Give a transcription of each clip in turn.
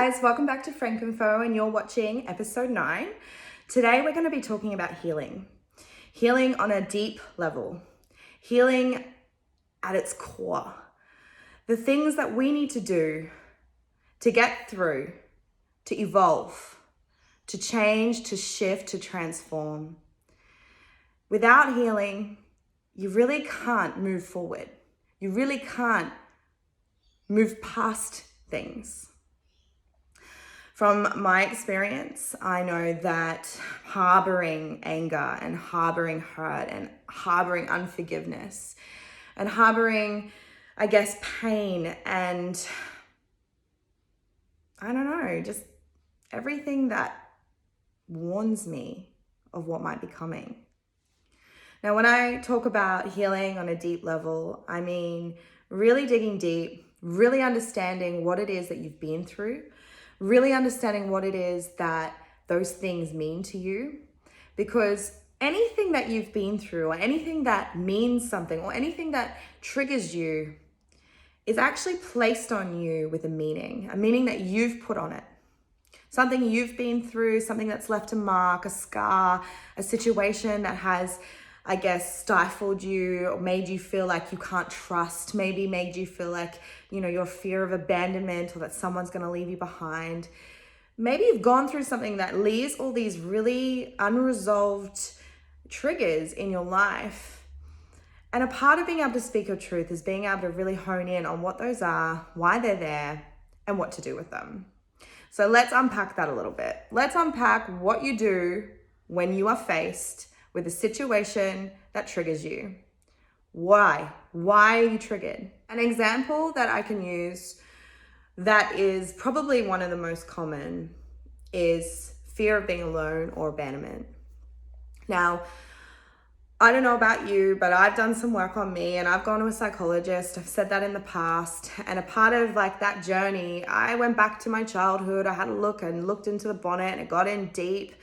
guys, welcome back to F.O.E and you're watching episode 9. Today we're going to be talking about healing. Healing on a deep level. Healing at its core. The things that we need to do to get through, to evolve, to change, to shift, to transform. Without healing, you really can't move forward. You really can't move past things. From my experience, I know that harboring anger and harboring hurt and harboring unforgiveness and harboring, pain and just everything that warns me of what might be coming. Now, when I talk about healing on a deep level, I mean really digging deep, really understanding what it is that you've been through, really understanding what it is that those things mean to you. Because anything that you've been through or anything that means something or anything that triggers you is actually placed on you with a meaning that you've put on it. Something you've been through, something that's left a mark, a scar, a situation that has stifled you or made you feel like you can't trust, maybe made you feel like, your fear of abandonment or that someone's going to leave you behind. Maybe you've gone through something that leaves all these really unresolved triggers in your life. And a part of being able to speak your truth is being able to really hone in on what those are, why they're there, and what to do with them. So let's unpack that a little bit. Let's unpack what you do when you are faced with a situation that triggers you. Why? Why are you triggered? An example that I can use that is probably one of the most common is fear of being alone or abandonment. Now, I don't know about you, but I've done some work on me and I've gone to a psychologist. I've said that in the past. And a part of that journey, I went back to my childhood. I had a look and looked into the bonnet and it got in deep.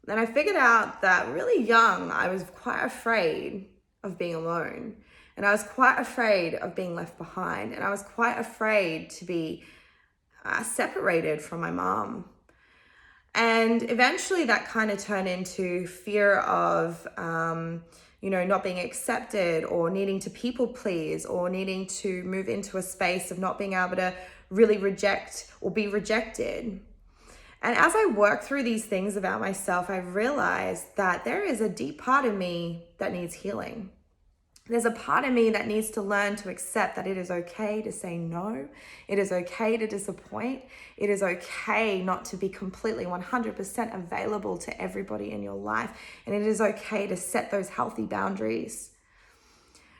And I figured out that really young, I was quite afraid of being alone. And I was quite afraid of being left behind. And I was quite afraid to be separated from my mom. And eventually that kind of turned into fear of, not being accepted or needing to people please or needing to move into a space of not being able to really reject or be rejected. And as I work through these things about myself, I realized that there is a deep part of me that needs healing. There's a part of me that needs to learn to accept that it is okay to say no. It is okay to disappoint. It is okay not to be completely 100% available to everybody in your life. And it is okay to set those healthy boundaries.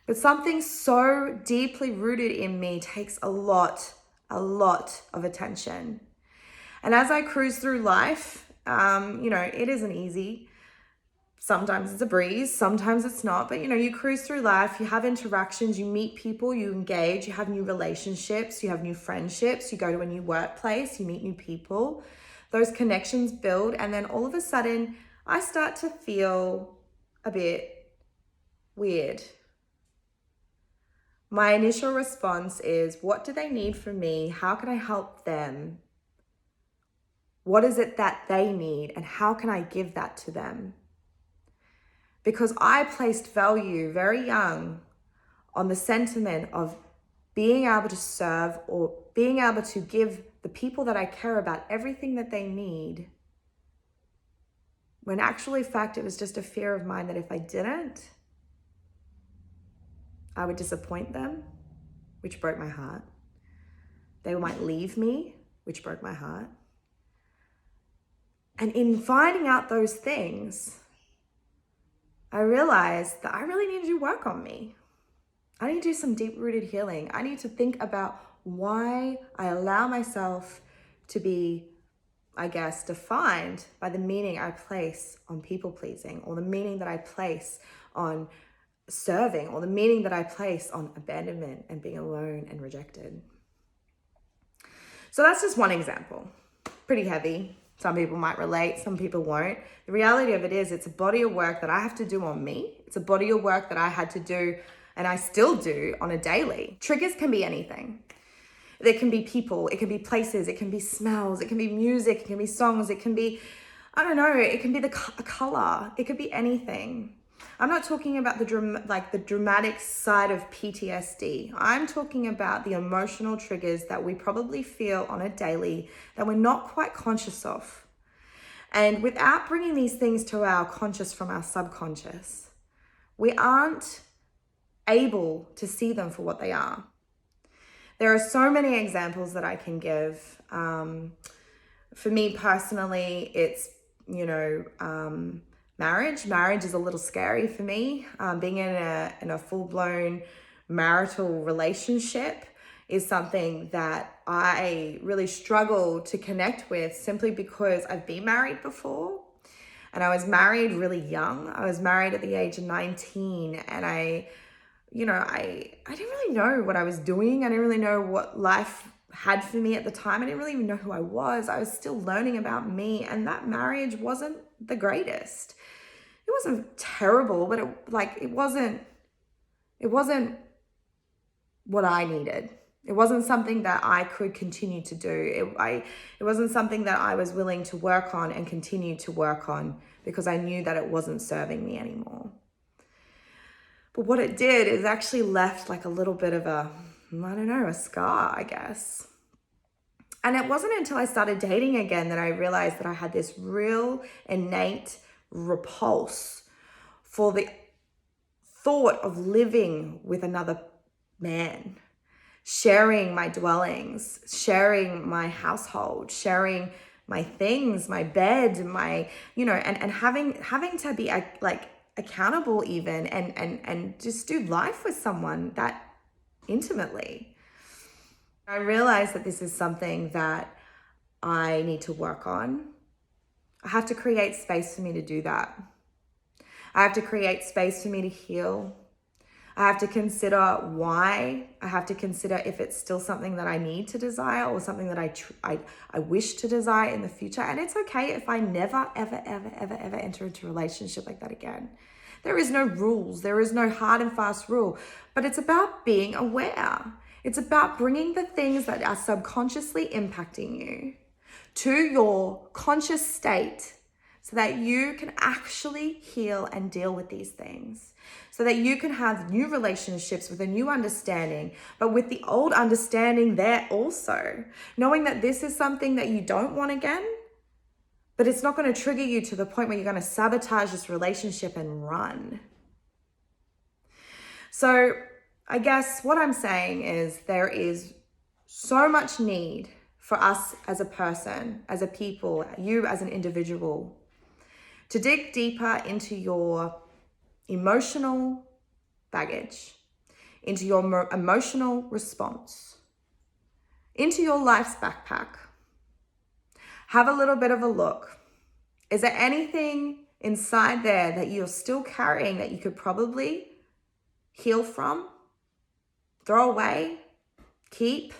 But something so deeply rooted in me takes a lot of attention. And as I cruise through life, it isn't easy. Sometimes it's a breeze, sometimes it's not. But, you cruise through life, you have interactions, you meet people, you engage, you have new relationships, you have new friendships, you go to a new workplace, you meet new people. Those connections build. And then all of a sudden, I start to feel a bit weird. My initial response is, what do they need from me? How can I help them? What is it that they need and how can I give that to them? Because I placed value very young on the sentiment of being able to serve or being able to give the people that I care about everything that they need. When actually fact, it was just a fear of mine that if I didn't, I would disappoint them, which broke my heart. They might leave me, which broke my heart. And in finding out those things, I realized that I really need to do work on me. I need to do some deep-rooted healing. I need to think about why I allow myself to be, defined by the meaning I place on people-pleasing or the meaning that I place on serving or the meaning that I place on abandonment and being alone and rejected. So that's just one example. Pretty heavy. Some people might relate, some people won't. The reality of it is it's a body of work that I have to do on me. It's a body of work that I had to do and I still do on a daily. Triggers can be anything. There can be people, it can be places, it can be smells, it can be music, it can be songs, it can be, I don't know, it can be the color, it could be anything. I'm not talking about the dramatic side of PTSD. I'm talking about the emotional triggers that we probably feel on a daily that we're not quite conscious of. And without bringing these things to our conscious from our subconscious, we aren't able to see them for what they are. There are so many examples that I can give. For me personally, it's, marriage. Marriage is a little scary for me. Being in a full-blown marital relationship is something that I really struggle to connect with, simply because I've been married before. And I was married really young. I was married at the age of 19, and I didn't really know what I was doing. I didn't really know what life had for me at the time. I didn't really even know who I was. I was still learning about me, and that marriage wasn't the greatest. It wasn't terrible, but it wasn't what I needed. It wasn't something that I could continue to do. It wasn't something that I was willing to work on and continue to work on, because I knew that it wasn't serving me anymore. But what it did is actually left like a little bit of a scar, I guess. And it wasn't until I started dating again that I realized that I had this real innate repulse for the thought of living with another man, sharing my dwellings, sharing my household, sharing my things, my bed, and having to be accountable even, and just do life with someone that intimately. I realized that this is something that I need to work on. I have to create space for me to do that. I have to create space for me to heal. I have to consider why. I have to consider if it's still something that I need to desire, or something that I wish to desire in the future. And it's okay if I never, ever, ever, ever, ever enter into a relationship like that again. There is no rules. There is no hard and fast rule. But it's about being aware. It's about bringing the things that are subconsciously impacting you to your conscious state, so that you can actually heal and deal with these things, so that you can have new relationships with a new understanding, but with the old understanding there also, knowing that this is something that you don't want again, but it's not going to trigger you to the point where you're going to sabotage this relationship and run. So I guess what I'm saying is there is so much need for us as a person, as a people, you as an individual, to dig deeper into your emotional baggage, into your emotional response, into your life's backpack. Have a little bit of a look. Is there anything inside there that you're still carrying that you could probably heal from, throw away, keep?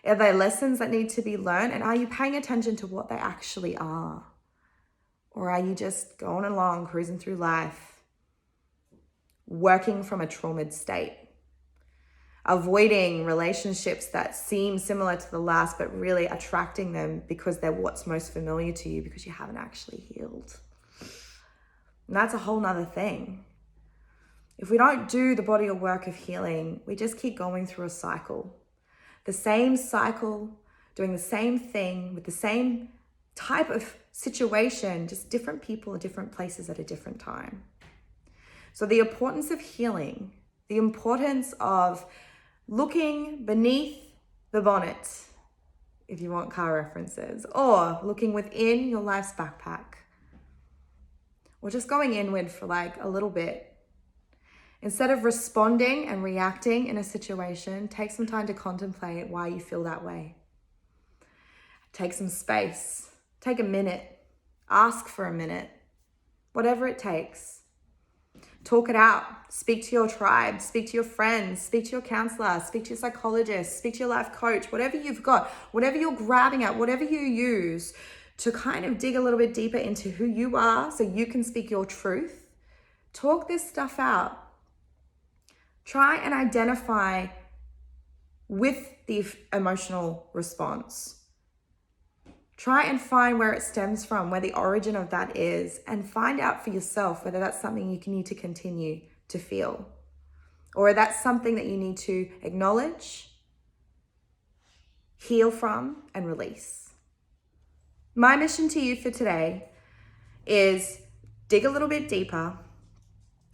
Are there lessons that need to be learned? And are you paying attention to what they actually are? Or are you just going along, cruising through life, working from a traumatized state, avoiding relationships that seem similar to the last, but really attracting them because they're what's most familiar to you, because you haven't actually healed? And that's a whole nother thing. If we don't do the body of work of healing, we just keep going through a cycle. The same cycle, doing the same thing with the same type of situation, just different people at different places at a different time. So the importance of healing, the importance of looking beneath the bonnet, if you want car references, or looking within your life's backpack, or just going inward for like a little bit. Instead of responding and reacting in a situation, take some time to contemplate why you feel that way. Take some space. Take a minute. Ask for a minute. Whatever it takes. Talk it out. Speak to your tribe. Speak to your friends. Speak to your counselor. Speak to your psychologist. Speak to your life coach. Whatever you've got, whatever you're grabbing at, whatever you use to kind of dig a little bit deeper into who you are so you can speak your truth. Talk this stuff out. Try and identify with the emotional response. Try and find where it stems from, where the origin of that is, and find out for yourself whether that's something you need to continue to feel, or that's something that you need to acknowledge, heal from, and release. My mission to you for today is dig a little bit deeper.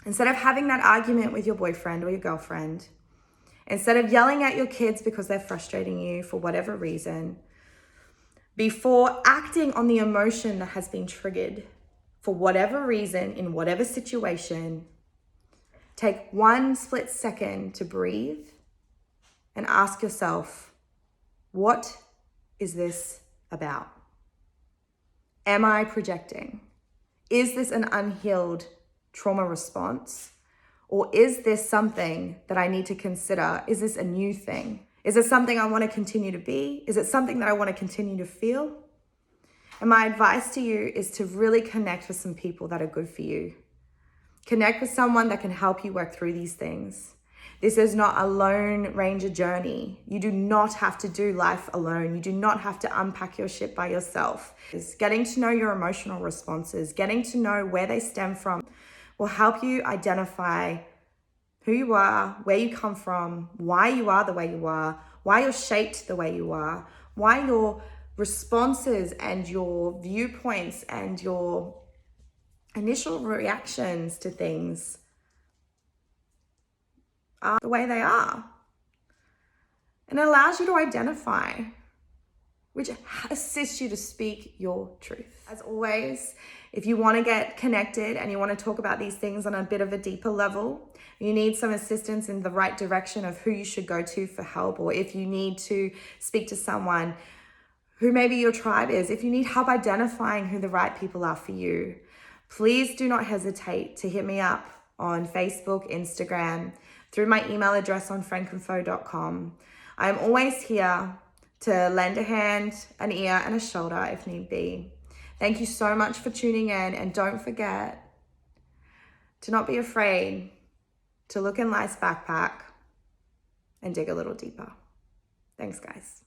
Instead of having that argument with your boyfriend or your girlfriend, instead of yelling at your kids because they're frustrating you for whatever reason, before acting on the emotion that has been triggered for whatever reason in whatever situation, take one split second to breathe and ask yourself, what is this about? Am I projecting? Is this an unhealed trauma response? Or is this something that I need to consider? Is this a new thing? Is it something I want to continue to be? Is it something that I want to continue to feel? And my advice to you is to really connect with some people that are good for you. Connect with someone that can help you work through these things. This is not a lone ranger journey. You do not have to do life alone. You do not have to unpack your shit by yourself. It's getting to know your emotional responses, getting to know where they stem from, will help you identify who you are, where you come from, why you are the way you are, why you're shaped the way you are, why your responses and your viewpoints and your initial reactions to things are the way they are. And it allows you to identify, which assists you to speak your truth. As always, if you want to get connected and you want to talk about these things on a bit of a deeper level, you need some assistance in the right direction of who you should go to for help, or if you need to speak to someone who maybe your tribe is, if you need help identifying who the right people are for you, please do not hesitate to hit me up on Facebook, Instagram, through my email address on frankandfo.com. I'm always here to lend a hand, an ear, and a shoulder if need be. Thank you so much for tuning in, and don't forget to not be afraid to look in life's backpack and dig a little deeper. Thanks, guys.